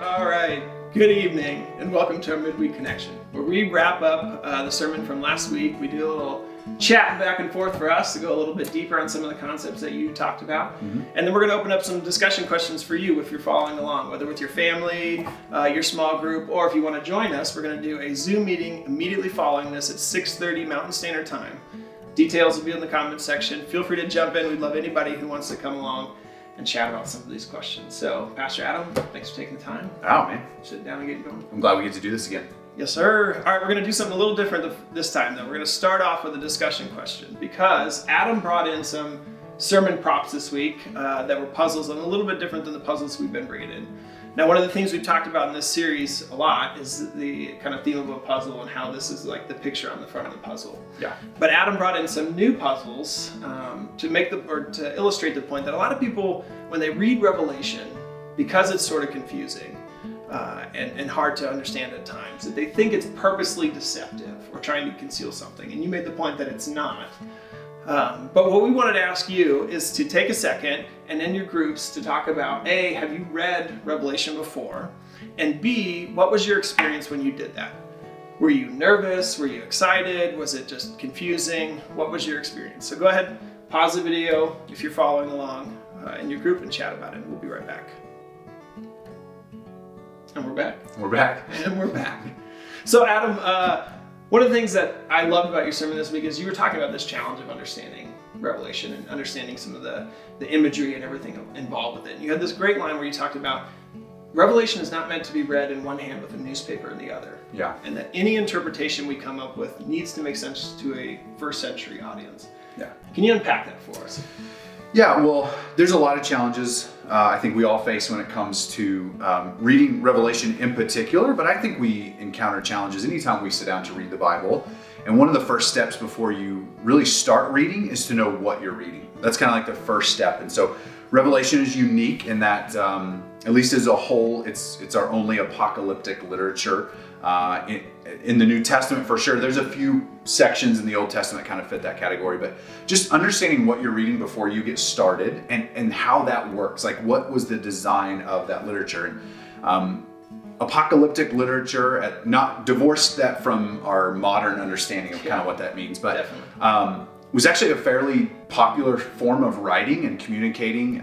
All right, good evening and welcome to our midweek connection, where we wrap up the sermon from last week. We do a little chat back and forth for us to go a little bit deeper on some of the concepts that you talked about. And then we're going to open up some discussion questions for you if you're following along, whether with your family, your small group, or if you want to join us. We're going to do a Zoom meeting immediately following this at 6:30 Mountain Standard Time. Details will be in the comments section. Feel free to jump in. We'd love anybody who wants to come along and chat about some of these questions. So, Pastor Adam, thanks for taking the time. Oh, man. Sit down and get going. I'm glad we get to do this again. Yes, sir. All right, we're going to do something a little different this time, though. We're going to start off with a discussion question because Adam brought in some sermon props this week that were puzzles and a little bit different than the puzzles we've been bringing in. Now, one of the things we've talked about in this series a lot is the kind of theme of a puzzle and how this is like the picture on the front of the puzzle. Yeah. But Adam brought in some new puzzles to illustrate the point that a lot of people, when they read Revelation, because it's sort of confusing and hard to understand at times, that they think it's purposely deceptive or trying to conceal something. And you made the point that it's not. But what we wanted to ask you is to take a second and in your groups to talk about, A, have you read Revelation before? And B, what was your experience when you did that? Were you nervous? Were you excited? Was it just confusing? What was your experience? So go ahead, pause the video if you're following along in your group and chat about it. We'll be right back. And we're back. We're back. And we're back. So Adam, one of the things that I loved about your sermon this week is you were talking about this challenge of understanding Revelation and understanding some of the imagery and everything involved with it. And you had this great line where you talked about Revelation is not meant to be read in one hand with a newspaper in the other. Yeah. And that any interpretation we come up with needs to make sense to a first century audience. Yeah. Can you unpack that for us? Yeah, well, there's a lot of challenges I think we all face when it comes to reading Revelation in particular, but I think we encounter challenges anytime we sit down to read the Bible. And one of the first steps before you really start reading is to know what you're reading. That's kind of like the first step. And so Revelation is unique in that, at least as a whole, it's our only apocalyptic literature. In the New Testament, for sure, there's a few sections in the Old Testament kind of fit that category, but just understanding what you're reading before you get started and how that works, like what was the design of that literature. And apocalyptic literature, not divorced that from our modern understanding of kind of what that means, but was actually a fairly popular form of writing and communicating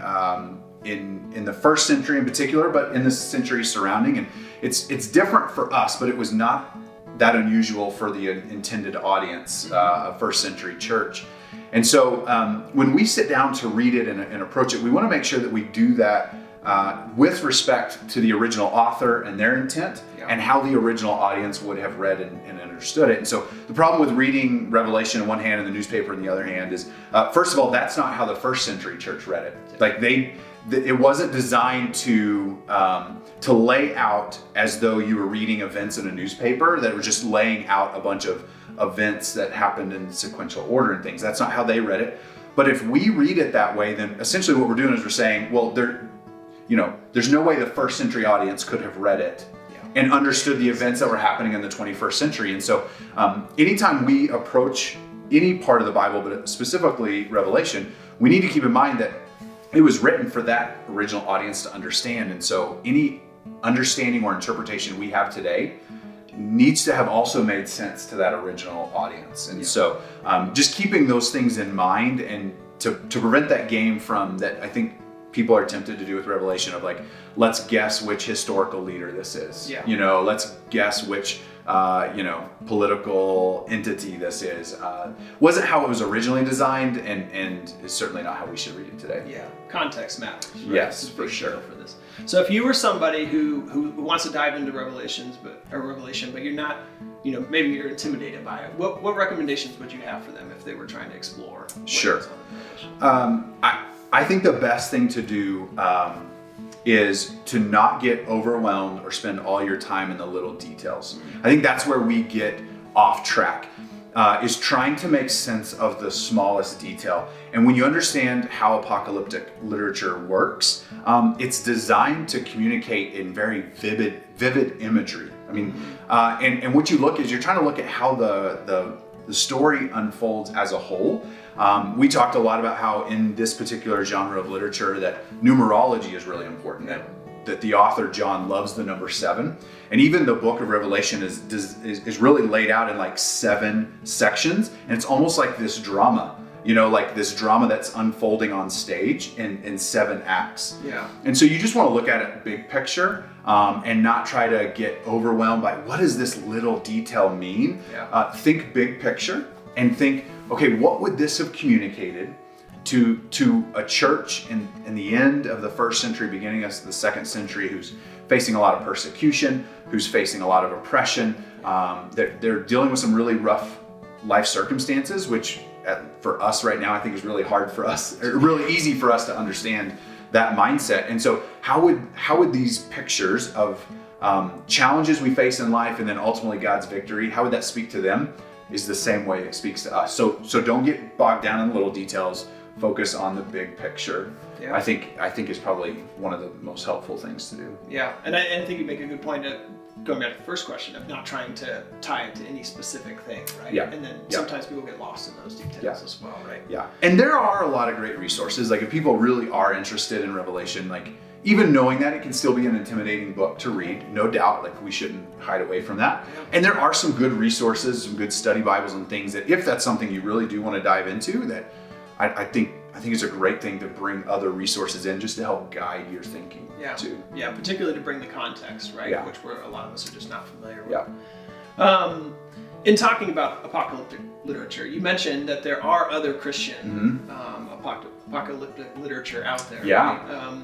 in the first century in particular, but in the century surrounding. And it's different for us, but it was not that unusual for the intended audience of first century church. And so when we sit down to read it and approach it, we want to make sure that we do that with respect to the original author and their intent and how the original audience would have read and understood it. And so the problem with reading Revelation in one hand and the newspaper in the other hand is, first of all, that's not how the first century church read it. Like it wasn't designed to lay out as though you were reading events in a newspaper that were just laying out a bunch of events that happened in sequential order and things. That's not how they read it. But if we read it that way, then essentially what we're doing is we're saying, well, there's no way the first century audience could have read it and understood the events that were happening in the 21st century. And so anytime we approach any part of the Bible, but specifically Revelation, we need to keep in mind that it was written for that original audience to understand. And so any understanding or interpretation we have today needs to have also made sense to that original audience. And so just keeping those things in mind and to prevent that game from that I think people are tempted to do with Revelation of like, let's guess which historical leader this is. Yeah. Let's guess which political entity this is. Wasn't how it was originally designed, and is certainly not how we should read it today. Yeah, context matters. Right? Yes, for sure. For this. So if you were somebody who wants to dive into Revelation, but you're not, maybe you're intimidated by it, what recommendations would you have for them if they were trying to explore? Sure. I think the best thing to do is to not get overwhelmed or spend all your time in the little details. I think that's where we get off track, is trying to make sense of the smallest detail. And when you understand how apocalyptic literature works, it's designed to communicate in very vivid imagery. I mean, and what you look is you're trying to look at how the story unfolds as a whole. We talked a lot about how in this particular genre of literature that numerology is really important. That that the author John loves the number 7, and even the book of Revelation is really laid out in like 7 sections, and it's almost like this drama, like this drama that's unfolding on stage in 7 acts. Yeah. And so you just want to look at it big picture, and not try to get overwhelmed by what does this little detail mean. Yeah. Think big picture and think, okay, what would this have communicated to a church in the end of the 1st century, beginning of the 2nd century, who's facing a lot of persecution, who's facing a lot of oppression. They're dealing with some really rough life circumstances, which for us right now, I think is really hard for us, or really easy for us to understand that mindset. And so how would these pictures of challenges we face in life and then ultimately God's victory, how would that speak to them? Is the same way it speaks to us. So don't get bogged down in the little details. Focus on the big picture. Yeah. I think is probably one of the most helpful things to do. Yeah, and I think you make a good point of going back to the first question of not trying to tie it to any specific thing, right? Yeah. And then sometimes people get lost in those details as well, right? Yeah. And there are a lot of great resources. Like if people really are interested in Revelation, like even knowing that it can still be an intimidating book to read, no doubt, like we shouldn't hide away from that. Yeah. And there are some good resources, some good study Bibles and things that if that's something you really do want to dive into, that I think it's a great thing to bring other resources in just to help guide your thinking too. Yeah, particularly to bring the context, right? Yeah. Which a lot of us are just not familiar with. Yeah. In talking about apocalyptic literature, you mentioned that there are other Christian apocalyptic literature out there. Yeah. Right?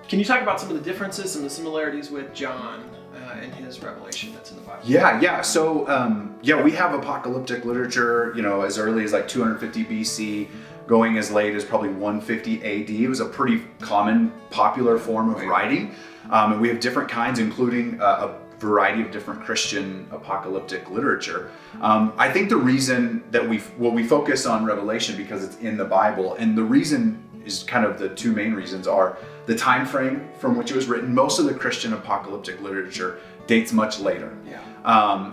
Can you talk about some of the differences, some of the similarities with John and his revelation that's in the Bible? Yeah. So, we have apocalyptic literature, as early as like 250 BC, going as late as probably 150 AD. It was a pretty common, popular form of writing. And we have different kinds, including a variety of different Christian apocalyptic literature. I think the reason that we focus on Revelation because it's in the Bible, and the reason is kind of the 2 main reasons are the time frame from which it was written. Most of the Christian apocalyptic literature dates much later. Yeah.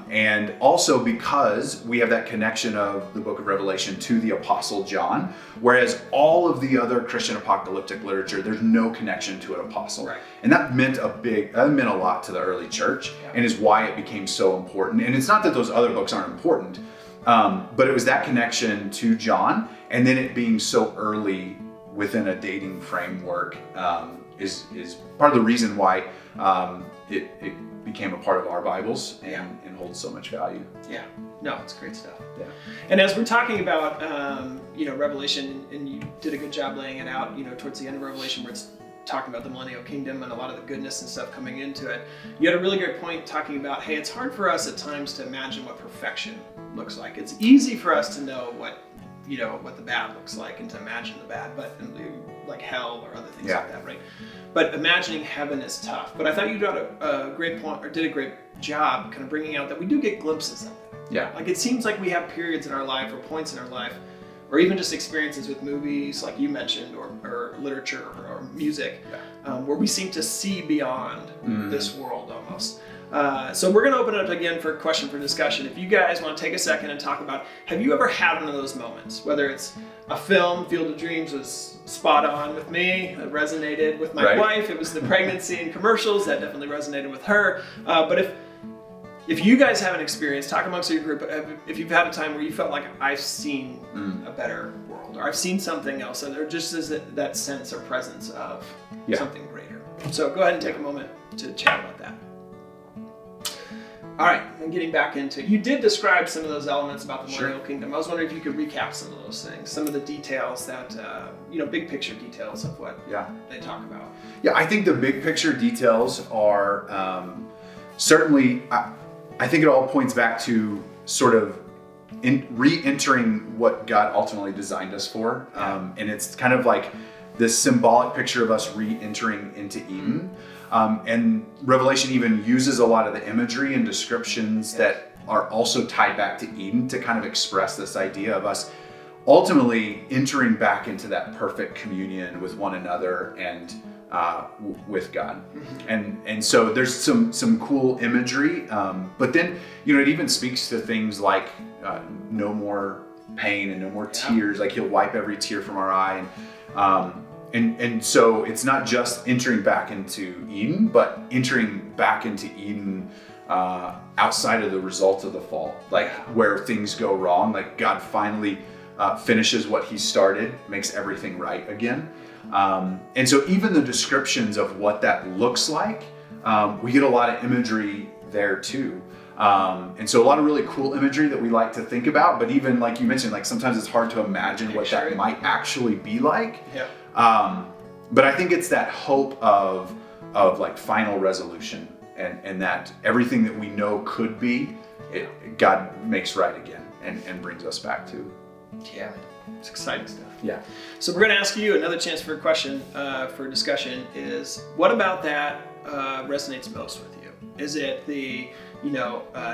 And also because we have that connection of the book of Revelation to the Apostle John, whereas all of the other Christian apocalyptic literature, there's no connection to an apostle. Right. And that meant a lot to the early church, and is why it became so important. And it's not that those other books aren't important, but it was that connection to John, and then it being so early within a dating framework is part of the reason why it became a part of our Bibles and holds so much value. Yeah, no, it's great stuff. Yeah. And as we're talking about, Revelation, and you did a good job laying it out, towards the end of Revelation where it's talking about the millennial kingdom and a lot of the goodness and stuff coming into it. You had a really great point talking about, hey, it's hard for us at times to imagine what perfection looks like. It's easy for us to know what the bad looks like and to imagine the bad, but like hell or other things like that, right? But imagining heaven is tough. But I thought you got a great point, or did a great job kind of bringing out that we do get glimpses of that. Yeah. Like it seems like we have periods in our life or points in our life, or even just experiences with movies, like you mentioned, or literature or music, where we seem to see beyond this world almost. So we're going to open it up again for a question for discussion. If you guys want to take a second and talk about, have you ever had one of those moments? Whether it's a film, Field of Dreams was spot on with me. It resonated with my wife. It was the pregnancy and commercials that definitely resonated with her. But if you guys have an experience, talk amongst your group, if you've had a time where you felt like I've seen a better world, or I've seen something else, and there just is that sense or presence of something greater. So go ahead and take a moment to chat about that. All right, and getting back into, you did describe some of those elements about the millennial kingdom. I was wondering if you could recap some of those things, some of the details that, big picture details of what they talk about. Yeah, I think the big picture details are certainly, I think it all points back to sort of re-entering what God ultimately designed us for. And it's kind of like this symbolic picture of us re-entering into Eden. And Revelation even uses a lot of the imagery and descriptions that are also tied back to Eden to kind of express this idea of us ultimately entering back into that perfect communion with one another and with God. And so there's some cool imagery, but then it even speaks to things like no more pain and no more tears. Like He'll wipe every tear from our eye. And so it's not just entering back into Eden, but entering back into Eden outside of the result of the fall, like where things go wrong, like God finally finishes what he started, makes everything right again. And so even the descriptions of what that looks like, we get a lot of imagery there too. And so a lot of really cool imagery that we like to think about, but even like you mentioned, like sometimes it's hard to imagine what that might actually be like. Yeah. But I think it's that hope of like final resolution and that everything that we know could be, God makes right again and brings us back to. Yeah, it's exciting stuff. Yeah. So we're going to ask you another chance for a question for discussion is, what about that resonates most with you? Is it the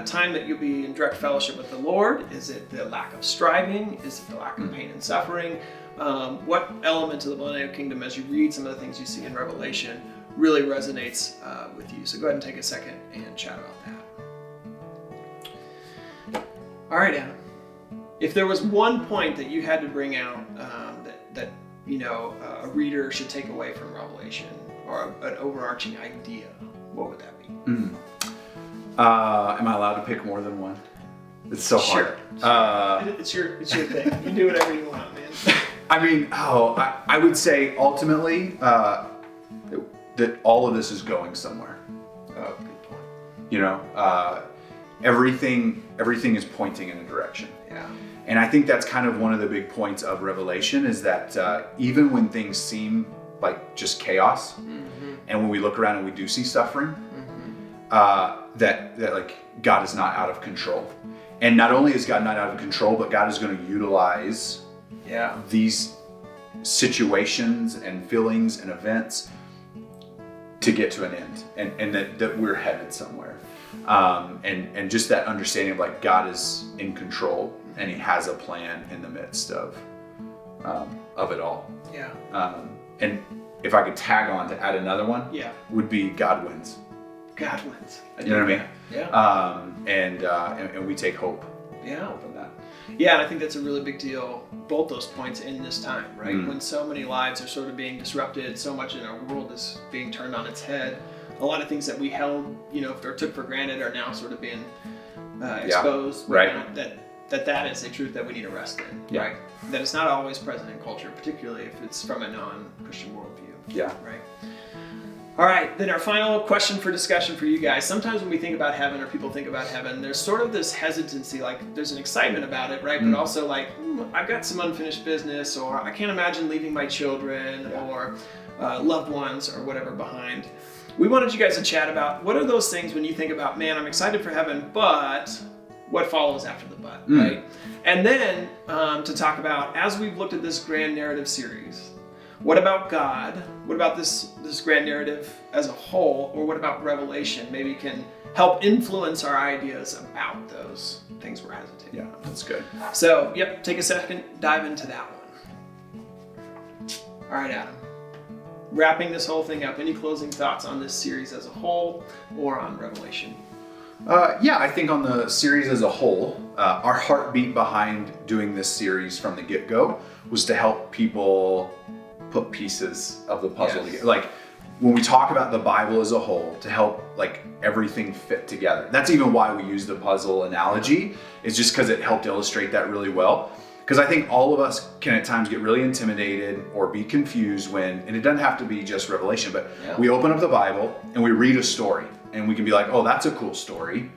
time that you'll be in direct fellowship with the Lord? Is it the lack of striving? Is it the lack of pain and suffering? What element of the millennial kingdom, as you read some of the things you see in Revelation, really resonates with you? So go ahead and take a second and chat about that. All right, Adam. If there was one point that you had to bring out that a reader should take away from Revelation, or an overarching idea, what would that be? Am I allowed to pick more than one? It's so hard. It's your thing. You can do whatever you want, man. I mean, I would say ultimately that all of this is going somewhere. Oh, good point. Everything is pointing in a direction. Yeah. And I think that's kind of one of the big points of Revelation is that even when things seem like just chaos, and when we look around and we do see suffering, that like God is not out of control. And not only is God not out of control, but God is going to utilize these situations and feelings and events to get to an end, and that we're headed somewhere. And just that understanding of like God is in control and he has a plan in the midst of it all. Yeah. And if I could tag on to add another one, would be God wins. God wins. You know what I mean? Yeah. And we take hope. Yeah. From that. Yeah, and I think that's a really big deal, both those points in this time, right? When so many lives are sort of being disrupted, so much in our world is being turned on its head. A lot of things that we held, or took for granted are now sort of being exposed. Right. That is a truth that we need to rest in, right? That it's not always present in culture, particularly if it's from a non-Christian worldview. Yeah. Right. All right, then our final question for discussion for you guys. Sometimes when we think about heaven, or people think about heaven, there's sort of this hesitancy, like there's an excitement about it, right? But also like, I've got some unfinished business, or I can't imagine leaving my children or loved ones or whatever behind. We wanted you guys to chat about what are those things when you think about, man, I'm excited for heaven, but what follows after the but, right? And then to talk about, as we've looked at this grand narrative series, what about God? What about this grand narrative as a whole? Or what about Revelation? Maybe can help influence our ideas about those things we're hesitating about. That's good. So, take a second, dive into that one. All right, Adam. Wrapping this whole thing up, any closing thoughts on this series as a whole or on Revelation? I think on the series as a whole, our heartbeat behind doing this series from the get-go was to help people put pieces of the puzzle together. Like when we talk about the Bible as a whole, to help like everything fit together. That's even why we use the puzzle analogy. It's just because it helped illustrate that really well. Because I think all of us can at times get really intimidated or be confused and it doesn't have to be just Revelation, but we open up the Bible and we read a story and we can be like, oh, that's a cool story,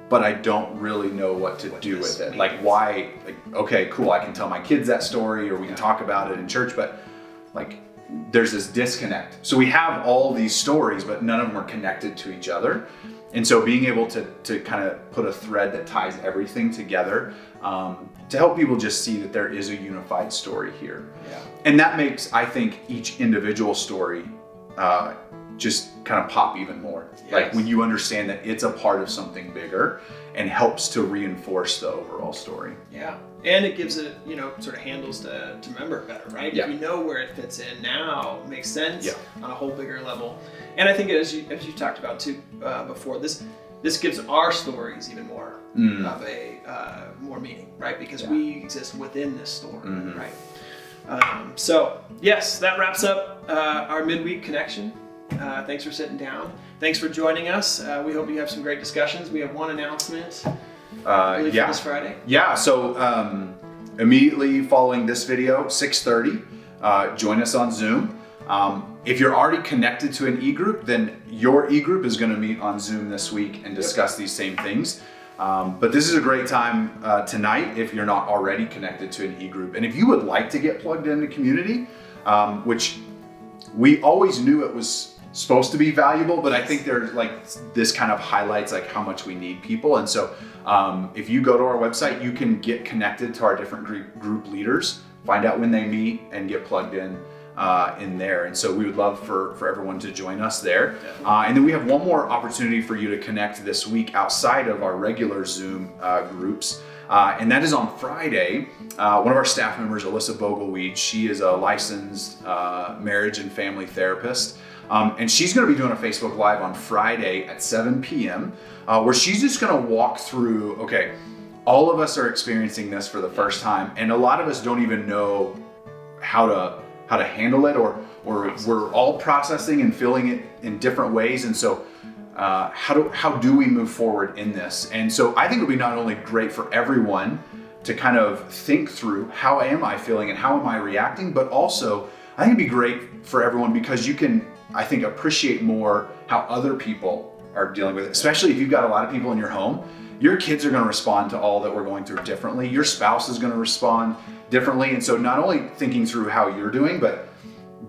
but I don't really know what to do with it. Like why, okay, cool, I can tell my kids that story or we can talk about it in church, but like there's this disconnect. So we have all these stories, but none of them are connected to each other. And so being able to kind of put a thread that ties everything together to help people just see that there is a unified story here. And that makes, I think, each individual story just kind of pop even more. Like when you understand that it's a part of something bigger and helps to reinforce the overall story. And it gives it, sort of handles to remember it better, right? If you know where it fits in now, it makes sense on a whole bigger level. And I think as you talked about too before, this gives our stories even more of a more meaning, right? Because we exist within this story, right? So yes, that wraps up our midweek connection. Thanks for sitting down. Thanks for joining us. We hope you have some great discussions. We have one announcement for this Friday. Yeah, so immediately following this video, 6:30, join us on Zoom. If you're already connected to an e-group, then your e-group is going to meet on Zoom this week and discuss these same things. But this is a great time tonight if you're not already connected to an e-group. And if you would like to get plugged into community, which we always knew it was supposed to be valuable, but I think there's like this kind of highlights like how much we need people. And so if you go to our website, you can get connected to our different group leaders, find out when they meet, and get plugged in there. And so we would love for everyone to join us there. And then we have one more opportunity for you to connect this week outside of our regular Zoom groups. And that is on Friday. One of our staff members, Alyssa Vogelweed, she is a licensed marriage and family therapist. And she's going to be doing a Facebook Live on Friday at 7 p.m. Where she's just going to walk through, okay, all of us are experiencing this for the first time, and a lot of us don't even know how to handle it, or we're all processing and feeling it in different ways. And so how do we move forward in this? And so I think it'll be not only great for everyone to kind of think through how am I feeling and how am I reacting, but also I think it'd be great for everyone because you can, I think, appreciate more how other people are dealing with it, especially if you've got a lot of people in your home. Your kids are going to respond to all that we're going through differently. Your spouse is going to respond differently. And so not only thinking through how you're doing, but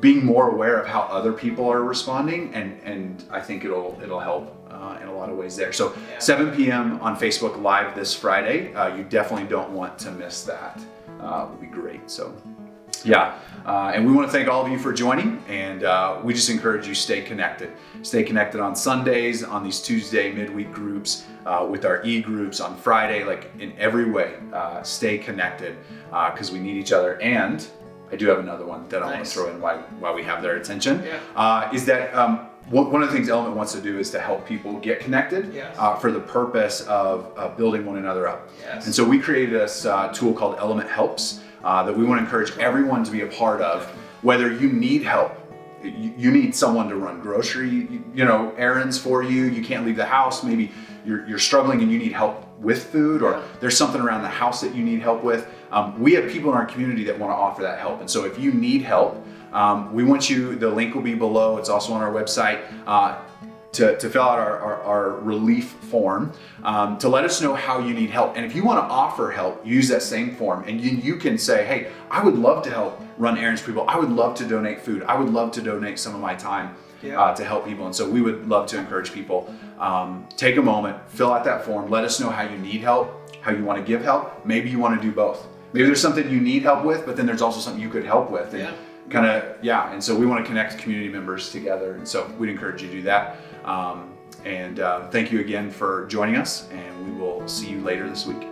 being more aware of how other people are responding. And I think it'll help in a lot of ways there. So 7 p.m. on Facebook Live this Friday. You definitely don't want to miss that. It would be great. So yeah. And we want to thank all of you for joining, and we just encourage you stay connected. Stay connected on Sundays, on these Tuesday midweek groups, with our e-groups on Friday, like in every way, stay connected because we need each other. And I do have another one that I want to throw in why we have their attention, is that one of the things Element wants to do is to help people get connected for the purpose of building one another up. And so we created this tool called Element Helps, that we want to encourage everyone to be a part of, whether you need help. You need someone to run grocery, errands for you. You can't leave the house. Maybe you're struggling and you need help with food, or there's something around the house that you need help with. We have people in our community that want to offer that help. And so if you need help, we want you, the link will be below. It's also on our website. To fill out our relief form, to let us know how you need help. And if you want to offer help, use that same form. And you can say, hey, I would love to help run errands for people. I would love to donate food. I would love to donate some of my time to help people. And so we would love to encourage people. Take a moment, fill out that form. Let us know how you need help, how you want to give help. Maybe you want to do both. Maybe there's something you need help with, but then there's also something you could help with. And and so we want to connect community members together. And so we'd encourage you to do that. Thank you again for joining us, and we will see you later this week.